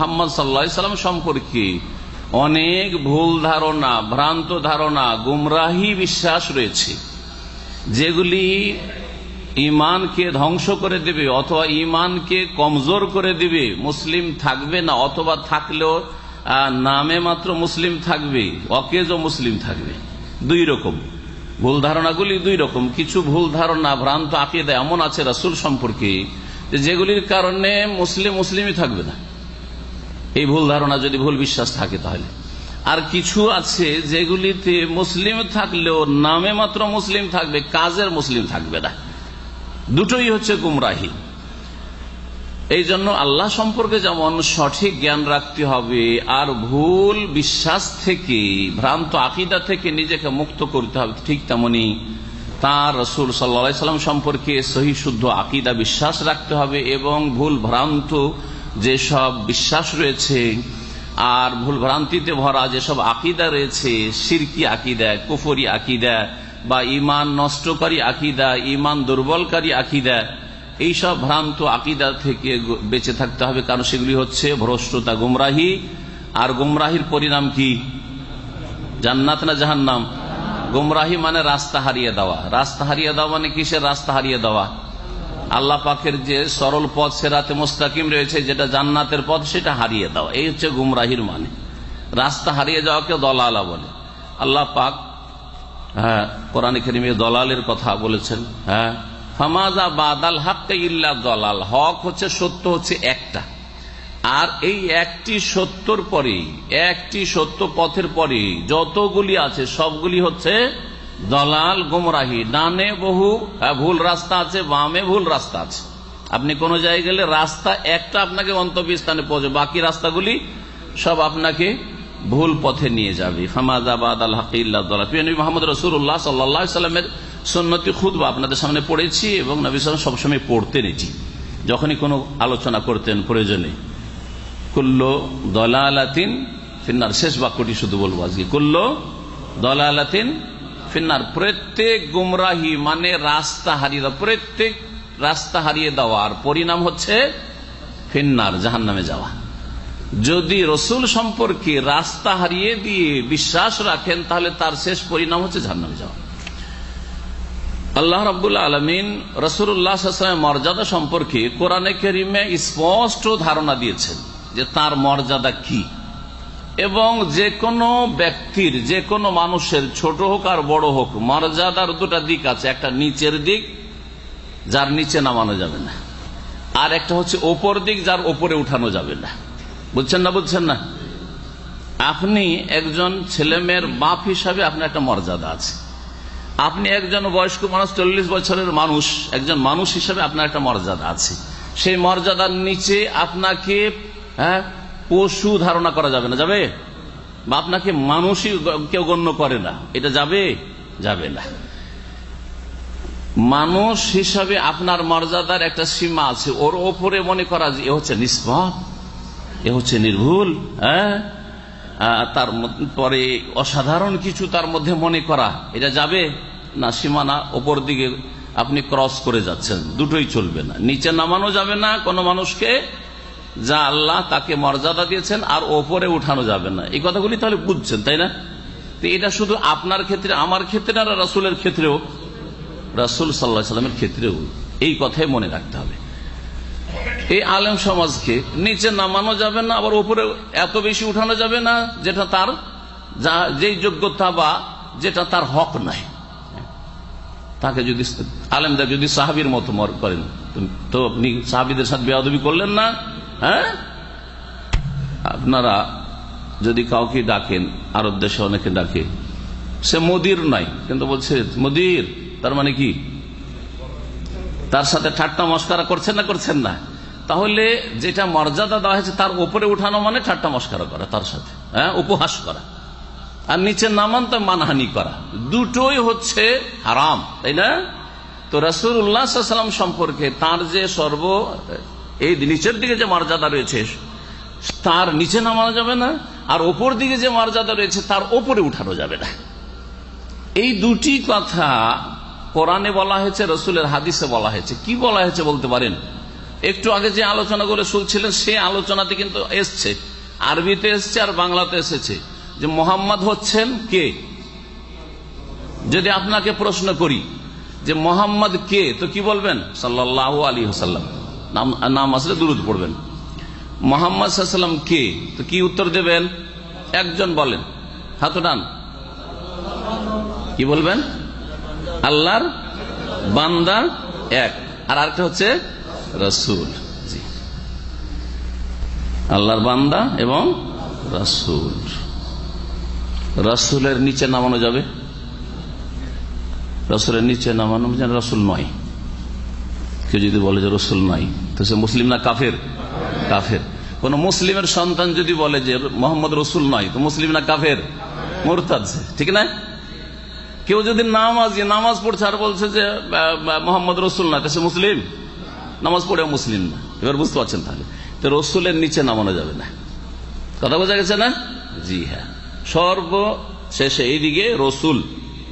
মুহাম্মদ সাল্লাল্লাহু আলাইহি সাল্লাম সম্পর্কে অনেক ভুল ধারণা, ভ্রান্ত ধারণা, গুমরাহি বিশ্বাস রয়েছে, যেগুলি ইমানকে ধ্বংস করে দেবে অথবা ইমানকে কমজোর করে দিবে। মুসলিম থাকবে না, অথবা থাকলেও নামে মাত্র মুসলিম থাকবে, অকেজো মুসলিম থাকবে। দুই রকম ভুল ধারণাগুলি, দুই রকম। কিছু ভুল ধারণা, ভ্রান্ত আকীদা এমন আছে রাসূল সম্পর্কে যেগুলির কারণে মুসলিমই থাকবে না, এই ভুল ধারণা যদি ভুল বিশ্বাস থাকে তাহলে। আর কিছু আছে যেগুলিতে মুসলিম থাকলেও নামে মাত্র মুসলিম থাকবে, কাজের মুসলিম থাকবে না। দুটোই হচ্ছে গুমরাহি। এই জন্য আল্লাহ সম্পর্কে যেমন সঠিক জ্ঞান রাখতে হবে, আর ভুল বিশ্বাস থেকে, ভ্রান্ত আকীদা থেকে নিজেকে মুক্ত করতে হবে, ঠিক তেমনি তার রাসূল সাল্লাল্লাহু আলাইহি সাল্লাম সম্পর্কে সহি শুদ্ধ আকীদা বিশ্বাস রাখতে হবে, এবং ভুল ভ্রান্ত যেসব বিশ্বাস রয়েছে আর ভুল ভ্রান্তিতে ভরা যেসব আকীদা রয়েছে, শিরকি আকীদা, কুফরি আকীদা বা ঈমান নষ্টকারী আকীদা, ঈমান দুর্বলকারী আকীদা, এইসব ভ্রান্ত আকীদা থেকে বেঁচে থাকতে হবে, কারণ সেগুলি হচ্ছে ভ্রষ্টতা, গুমরাহি। আর গুমরাহির পরিণাম কি? জান্নাত না জাহান্নাম? গুমরাহি মানে রাস্তা হারিয়ে দেওয়া। রাস্তা হারিয়ে দেওয়া মানে কিসের রাস্তা হারিয়ে দেওয়া? আল্লাহ পাকের যে সরল পথ, সিরাতে মুস্তাকিম রয়েছে, যেটা জান্নাতের পথ, সেটা হারিয়ে দেওয়া। এই হচ্ছে গুমরাহির মানে। রাস্তা হারিয়ে যাওয়াকে দলালা বলে। আল্লাহ পাক কোরআন কারীমে দলালের কথা বলেছেন। ফামাযা বাদাল হাক্কি ইল্লা দলাল। হক হচ্ছে, সত্য হচ্ছে একটা, আর এই একটি সত্যর পরে, একটি সত্য পথের পরে যতগুলি আছে সবগুলি হচ্ছে দলাল, গুমরাহি। ডানে বহু ভুল রাস্তা আছে, বামে ভুল রাস্তা আছে। আপনি কোন জায়গায় গেলে রাস্তা একটা আপনাকে গন্তব্যস্থানে পৌঁছে, বাকি রাস্তাগুলি সব আপনাকে ভুল পথে নিয়ে যাবে। ফামাযা বাদাল হাক্কি ইল্লা দলাল। প্রিয় নবী মুহাম্মদ রাসূলুল্লাহ সাল্লাল্লাহু আলাইহি সাল্লামের সুন্নতি খুতবা আপনাদের সামনে পড়েছি, এবং নবী সাল্লাল্লাহু আলাইহি ওয়াসাল্লাম সবসময় পড়তেন এটি, যখনই কোনো আলোচনা করতেন প্রয়োজনে। কুল্লু দলালাতিন ফিন্নার, শেষ বাক্যটি শুধু বলবো আজকে, কুল্লু দলালাতিন ফিন্নার। প্রত্যেক গুমরাহি মানে রাস্তা হারিয়ে দেওয়া, প্রত্যেক রাস্তা হারিয়ে দেওয়ার পরিণাম হচ্ছে ফিন্নার, জাহান্নামে যাওয়া। যদি রাসূল সম্পর্কে রাস্তা হারিয়ে দিয়ে বিশ্বাস রাখেন, তাহলে তার শেষ পরিণাম হচ্ছে জাহান্নামে যাওয়া। আল্লাহ রাব্বুল আলামিন রাসূলুল্লাহ সাল্লাল্লাহু আলাইহি ওয়াসাল্লামের মর্যাদা সম্পর্কে কোরআনে কারীমে স্পষ্ট ধারণা দিয়েছেন যে তার মর্যাদা কি, এবং যে কোনো ব্যক্তির, যে কোনো মানুষের, ছোট হোক আর বড় হোক, মর্যাদার দুটা দিক আছে। একটা নিচের দিক, যার নিচে নামানো যাবে না, আর একটা হচ্ছে ওপর দিক, যার ওপরে উঠানো যাবে না। বুঝছেন না? বুঝছেন না? আপনি একজন ছেলে মেয়ের বাপ হিসাবে আপনার একটা মর্যাদা আছে। আপনি একজন বয়স্ক মানুষ, 40 বছরের মানুষ, একজন মানুষ হিসাবে আপনার একটা মর্যাদা আছে। সেই মর্যাদার নিচে আপনাকে পশু ধারণা করা যাবে না। যাবে? বা আপনাকে মানুষই কেউ গণ্য করে না, এটা যাবে? যাবে না। মানুষ হিসাবে আপনার মর্যাদার একটা সীমা আছে, ওর ওপরে মনে করা যে এ হচ্ছে নিষ্পাপ, এ হচ্ছে নির্ভুল, তার পরে অসাধারণ কিছু তার মধ্যে মনে করা, এটা যাবে না। সীমানা ওপর দিকে আপনি ক্রস করে যাচ্ছেন, দুটোই চলবে না। নিচে নামানো যাবে না কোনো মানুষকে, যা আল্লাহ তাকে মর্যাদা দিয়েছেন, আর ওপরে উঠানো যাবে না। এই কথাগুলি তাহলে বুঝছেন, তাই না? তো এটা শুধু আপনার ক্ষেত্রে, আমার ক্ষেত্রে, আর রাসূলের ক্ষেত্রেও, রাসূল সাল্লাল্লাহু আলাইহি ওয়াসাল্লামের ক্ষেত্রেও এই কথাই মনে রাখতে হবে। এই আলেম সমাজকে নিচে নামানো যাবে না, আবার উপরে এত বেশি উঠানো যাবে না যেটা তার, যেই যোগ্যতা বা যেটা তার হক নাই। তাকে যদি আলেমদের যদি সাহাবীর মতো করেন, তো আপনি সাহাবীদের সাথে বেয়াদবি করলেন না? আপনারা যদি কাউকে ডাকেন, আরব দেশে অনেকে ডাকে, সে মুদির নাই, কিন্তু বলছে মুদির, তার মানে কি? তার সাথে ঠাট্টা মস্করা করছেন না? করছেন না? তাহলে যেটা মর্যাদা দেওয়া হয়েছে তার উপরে উঠানো মানে ঠাট্টা মস্করা করা, তার সাথে উপহাস করা, আর নিচে নামান তো মানহানি করা, দুটোই হচ্ছে হারাম, তাই না? তো রাসূলুল্লাহ সাল্লাল্লাহু আলাইহি ওয়াসাল্লাম সম্পর্কে তার যে এই নিচের দিকে যে মর্যাদা রয়েছে, তার নিচে নামানো যাবে না, আর ওপর দিকে যে মর্যাদা রয়েছে তার ওপরে উঠানো যাবে না। এই দুটি কথা কোরআনে বলা হয়েছে, রাসূলের হাদিসে বলা হয়েছে। কি বলা হয়েছে বলতে পারেন? একটু আগে যে আলোচনা করে শুনছিলেন সে আলোচনাতে কিন্তু এসছে, আরবিতে এসছে আর বাংলাতে এসেছে যে মোহাম্মদ হচ্ছেন কে। যদি আপনাকে প্রশ্ন করি যে মোহাম্মদ কে, তো কি বলবেন? সাল্লাল্লাহু আলাইহি ওয়াসাল্লাম। নাম আসলে দুরূদ পড়বেন। মোহাম্মদ সাল্লাল্লাহু আলাইহি ওয়াসাল্লাম কে, তো কি উত্তর দেবেন? একজন বলেন, হাত উঠান। কি বলবেন? আল্লাহর বান্দা এক, আর আরেকটা হচ্ছে রাসূল। জি, আল্লাহর বান্দা এবং রাসূল। রাসূলের নিচে নামানো যাবে? রাসূলের নিচে নামানো যেন রাসূল নয়। কেউ যদি বলে যে রাসূল নয়, তো সে মুসলিম না কাফের? কাফের। কোন মুসলিমের সন্তান যদি বলে যে মোহাম্মদ রাসূল নয়, তো মুসলিম না কাফের? মুরতাদ। ঠিক না? কেউ যদি নামাজ পড়ছে আর বলছে যে মোহাম্মদ রাসূল নয়, তো সে মুসলিম? নামাজ পড়ে মুসলিম না। এবার বুঝতে পারছেন? তাহলে তো রসুলের নিচে নামানো যাবে না। কথা বোঝা গেছে না? জি হ্যাঁ, সর্বশেষে এইদিকে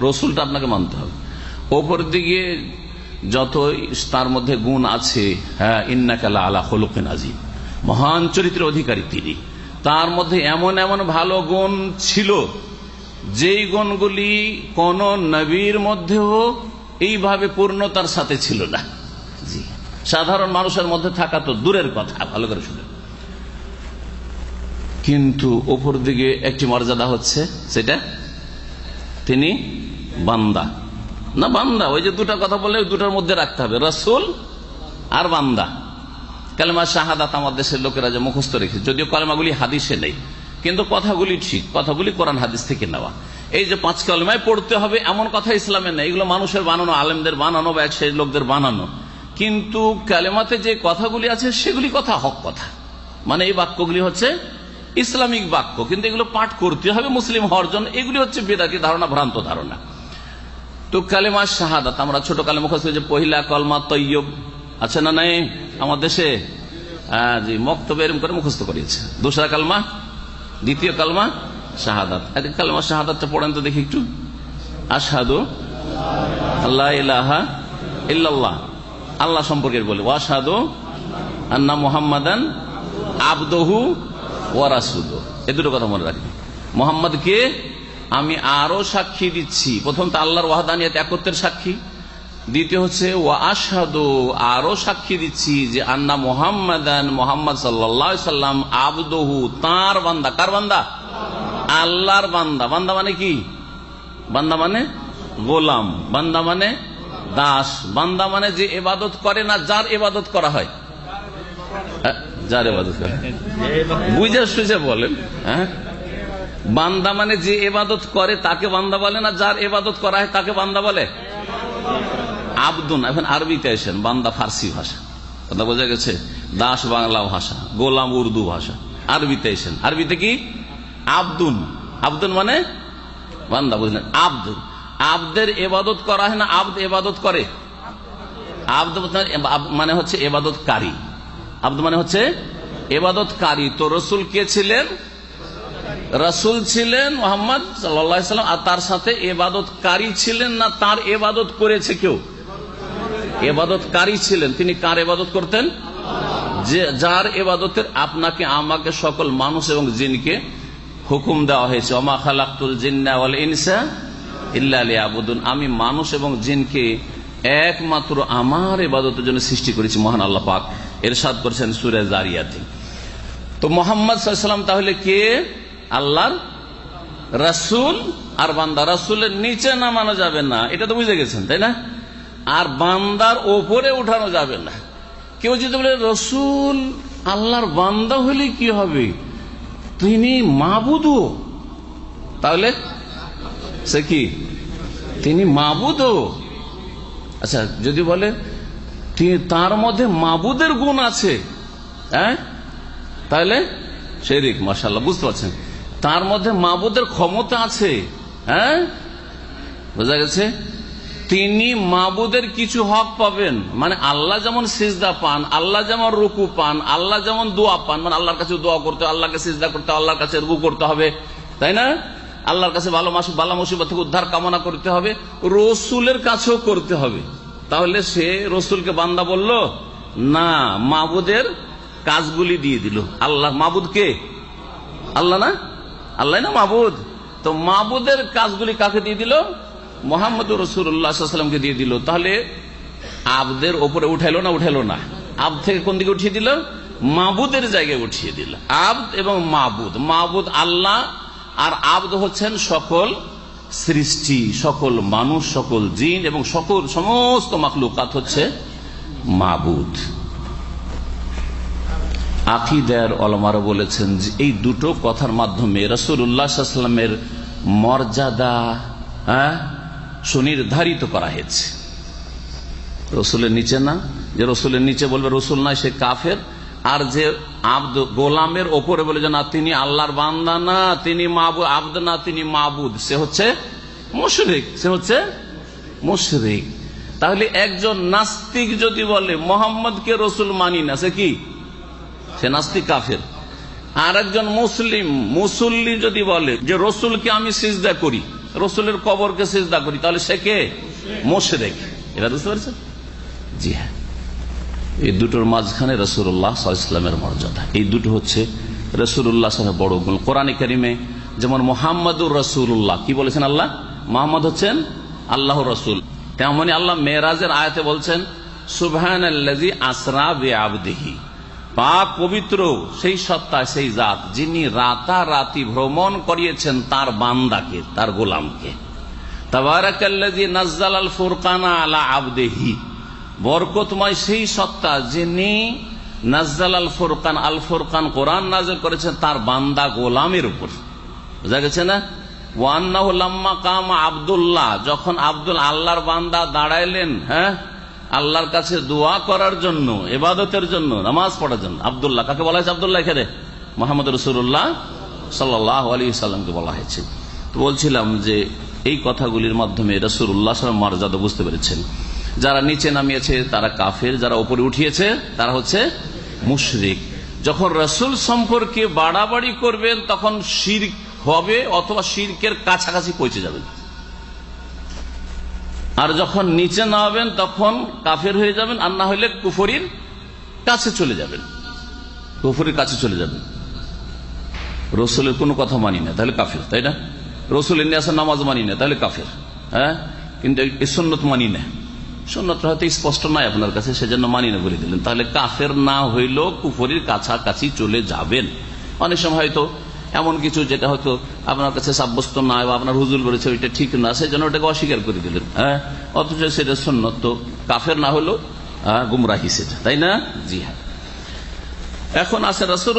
রসুলটা আপনাকে মানতে হবে। ওপর দিকে যত তার মধ্যে গুণ আছে, হ্যাঁ, ইন্নাকা লাআলা খুলুকিন আযীম, মহান চরিত্রের অধিকারী তিনি। তার মধ্যে এমন এমন ভালো গুণ ছিল যেই গুণগুলি কোন নবীর মধ্যেও এইভাবে পূর্ণতার সাথে ছিল না। জি, সাধারণ মানুষের মধ্যে থাকা তো দূরের কথা, ভালো করে শুনে। কিন্তু ওপর দিকে একটি মর্যাদা হচ্ছে, সেটা তিনি বান্দা না বান্দা। ওই যে দুটা কথা বলে, দুটার মধ্যে রাখতে হবে, রাসূল আর বান্দা। কালেমা শাহাদাত আমার দেশের লোকেরা যে মুখস্থ রেখেছে, যদিও কালেমাগুলি হাদিসে নেই, কিন্তু কথাগুলি ঠিক, কথাগুলি কোরআন হাদিস থেকে নেওয়া। এই যে 5 কালেমায় পড়তে হবে এমন কথা ইসলামে নেই, এগুলো মানুষের বানানো, আলেমদের বানানো বা এক সেই লোকদের বানানো। কিন্তু কালেমাতে যে কথাগুলি আছে সেগুলি কথা হক কথা, মানে এই বাক্যগুলি হচ্ছে ইসলামিক বাক্য, কিন্তু এগুলো পাঠ করতে হবে মুসলিম হওয়ার জন্য। এগুলি হচ্ছে বেদাতি ধারণা, ভ্রান্ত ধারণা। তো কালেমা শাহাদাত আমরা ছোট কালে মুখস্থ, যে পহিলা কলমা তৈয়ব আছে না নাই আমার দেশে? জি, মক্তবে এরকম করে মুখস্থ করিয়েছে। দুসরা কালমা, দ্বিতীয় কালমা শাহাদাত। কালমা শাহাদাতটা পড়েন তো দেখি একটু। আশহাদু আল্লা ইলাহা ইল্লাল্লাহ, আল্লাহ সম্পর্কে বলে, ওয়াশহাদু আন্না মুহাম্মাদান আবদুহু ওয়া রাসূলুহু। এই দুটো কথা মনে রাখবেন। মুহাম্মদকে আমি আরো সাক্ষী দিচ্ছি, প্রথম তো আল্লাহর ওয়াহদানিয়ত, একত্বের সাক্ষী। দ্বিতীয় হচ্ছে ওয়া আশহাদু, আরো সাক্ষী দিচ্ছি যে আন্না মুহাম্মাদান, মুহাম্মদ সাল্লাল্লাহু আলাইহি সাল্লাম, আবদুহু, তার বান্দা। কার বান্দা? আল্লাহর বান্দা। বান্দা মানে কি? বান্দা মানে গোলাম, বান্দা মানে দাস, বান্দা মানে যে ইবাদত করে না, যার ইবাদত করা হয়। যার ইবাদত করে, বুঝে সুঝে বলেন। হ্যাঁ, বান্দা মানে যে ইবাদত করে তাকে বান্দা বলে না, যার ইবাদত করা হয় তাকে বান্দা বলে আবদুন। এখন আরবিতে আসেন, বান্দা ফার্সি ভাষা, কথা বোঝা গেছে? দাস বাংলা ভাষা, গোলাম উর্দু ভাষা। আরবিতে আসেন, আরবিতে কি? আবদুন। আবদুন মানে বান্দা, বুঝলেন? আব্দ, আব্দের ইবাদত করা হয় না, আব্দ ইবাদত করে। আব্দ মানে হচ্ছে ইবাদতকারী, আব্দ মানে হচ্ছে ইবাদতকারী। তো রসুল কে ছিলেন? রাসূল ছিলেন মুহাম্মদ সাল্লাল্লাহু আলাইহি সাল্লাম, আর তার সাথে ইবাদতকারী ছিলেন না তার ইবাদত করেছে কেউ? ইবাদতকারী ছিলেন। তিনি কার ইবাদত করতেন? যে যার ইবাদতের আপনাকে আমাকে সকল মানুষ এবং জিনকে হুকুম দেওয়া হয়েছে, ওমা খালাকতুল জিন্না ওয়াল ইনসা ইল্লা লিয়াবুদুন, আমি মানুষ এবং জিনকে একমাত্র আমার ইবাদতের জন্য সৃষ্টি করেছি, মহান আল্লাহ পাক ইরশাদ করেছেন সূরা জারিয়াতে। তো মুহাম্মদ সাল্লাল্লাহু আলাইহি সাল্লাম তাহলে কে? আল্লাহর রাসূল আর বান্দা। রাসূলের নিচে নামানো যাবে না, এটা তো বুঝে গেছেন, তাই না? আর বান্দার ওপরে উঠানো যাবে না। কেউ যদি বলে রাসূল আল্লাহর বান্দা হলে কি হবে, তিনি মাবুদও, তাহলে সে কি? তিনি মাবুদও। আচ্ছা, যদি বলে তার মধ্যে মাবুদের গুণ আছে, হ্যাঁ, তাহলে শিরক। মাশাআল্লাহ, বুঝতে পারছেন? তার মধ্যে মাবুদের ক্ষমতা আছে, হ্যাঁ, বোঝা গেছে? তিনি মাবুদের কিছু হক পাবেন, মানে আল্লাহ যেমন সিজদা পান, আল্লাহ যেমন রুকু পান, আল্লাহ যেমন দোয়া পান, মানে আল্লাহর কাছে দোয়া করতে, আল্লাহকে সিজদা করতে, আল্লাহর কাছে রুকু করতে হবে, তাই না? আল্লাহর কাছে বালা মুসিবত থেকে উদ্ধার কামনা করতে হবে, রসুলের কাছেও করতে হবে। তাহলে সে রসুলকে বান্দা বলল না, মাবুদের কাজগুলি দিয়ে দিল। আল্লাহ মাবুদ কে? আল্লাহ না? আল্লাহ না মাবুদ? তো মাবুদের কাজগুলি কাকে দিয়ে দিল? মুহাম্মদুর রাসূলুল্লাহ সাল্লাল্লাহু আলাইহি ওয়াসাল্লামকে দিয়ে দিল। তাহলে আবদের ওপরে উঠাইলো না? উঠাইলো না। আব থেকে কোন দিকে উঠিয়ে দিল? মাবুদের জায়গায় উঠিয়ে দিল। আবদ এবং মাবুদ, মাবুদ আল্লাহ আর আবদ হচ্ছেন সকল সৃষ্টি, সকল মানুষ, সকল জিন এবং সকল সমস্ত মাখলুকাত হচ্ছে মাবুদ। আকীদার উলামারা বলেছেন যে এই দুটো কথার মাধ্যমে রাসূলুল্লাহ সাল্লাল্লাহু আলাইহি ওয়াসাল্লামের মর্যাদা সুনির্ধারিত করা হয়েছে। রসুলের নিচে না, যে রসুলের নিচে বলবে রসুল নাই সে কাফের, আর যে আব্দ গোলামের ওপরে বলে যে না তিনি আল্লাহর বান্দা না, তিনি মাবুদ, আব্দ না তিনি মাবুদ, সে হচ্ছে মুশরিক, সে হচ্ছে মুশরিক। তাহলে একজন নাস্তিক যদি বলে মোহাম্মদকে রসুল মানি না, সে কি? সে নাস্তিক, কাফের। আর একজন মুসলিম মুসল্লি যদি বলে যে রসুলকে আমি সিজদা করি, রসুলের কবরকে সিজদা করি, তাহলে সে কে? মুশরিক। এটা বুঝতে পারছেন? জি হ্যাঁ, এই দুটোর মাঝখানে রাসূলুল্লাহ সাল্লাল্লাহু আলাইহি ওয়াসাল্লামের মর্যাদা। এই দুটো হচ্ছে রাসূলুল্লাহ সাল্লাল্লাহু আলাইহি ওয়াসাল্লামের বড় গুণ। কোরআনে কারিমে যেমন মুহাম্মাদুর রাসূলুল্লাহ কি বলেছেন আল্লাহ? মুহাম্মদ হচ্ছেন আল্লাহর রাসূল। তেমনি আল্লাহ মেরাজের আয়াতে বলছেন সুবহানাল্লাযী আসরা বিআবদিহি, পাক পবিত্র সেই সত্তা, সেই জাত যিনি রাতারাতি ভ্রমণ করিয়েছেন তার বান্দাকে, তার গোলামকে। তাবারাকাল্লাযী নাযালাল ফুরকানা আলা আবদিহি, বরকতময় সেই সত্তা যিনি নাযালাল ফুরকান, আল ফুরকান কোরআন নাযিল করেছেন তার বান্দা গোলামের উপর। বুঝা গেছে না? ওয়া আন্নাহু লাম্মা কামা আব্দুল্লাহ, যখন আব্দুল আল্লাহর বান্দা দাঁড়াইলেন আল্লাহর কাছে দোয়া করার জন্য, ইবাদতের জন্য, নামাজ পড়ার জন্য। আব্দুল্লাহ কাকে বলা হয়েছে? আব্দুল্লাহ এখানে মুহাম্মদ রাসূলুল্লাহ সাল্লাল্লাহু আলাইহি ওয়াসাল্লামকে বলা হয়েছে। তো বলছিলাম যে এই কথাগুলির মাধ্যমে রাসূলুল্লাহ সাল্লাল্লাহু আলাইহি ওয়াসাল্লাম মর্যাদা বুঝতে পেরেছেন। যারা নিচে নামিয়েছে তারা কাফের, যারা উপরে উঠিয়েছে তারা হচ্ছে মুশরিক। যখন রাসূল সম্পর্কে বাড়াবাড়ি করবেন তখন শিরক হবে অথবা শিরকের কাছাকাছি পৌঁছে যাবেন, আর যখন নিচে নামাবেন তখন কাফের হয়ে যাবেন, আর না হলে কুফরির কাছে চলে যাবেন, কুফরির কাছে চলে যাবেন। রসুলের কোনো কথা মানি না তাহলে কাফের, তাই না? রসুলের নিয়ে আসা নামাজ মানি না তাহলে কাফের। কিন্তু এই সুন্নত মানি না, সুন্নত হয়তো স্পষ্ট নাই আপনার কাছে, সেজন্য মানি না বলে দিলেন, তাহলে কাফের না হইলেও কুফরির কাছাকাছি চলে যাবেন। অনেক সময় হয়তো এমন কিছু যেটা হয়তো আপনার কাছে সাব্যস্ত না, বা আপনার হুজুর বলেছে ওইটা ঠিক না, সেই জন্য ওটাকে অস্বীকার করে দিলেন। অথচ সেটা সুন্নত, তো কাফের না হলেও গুমরাহি সেটা, তাই না? জি হ্যাঁ। এখন আছে রাসূল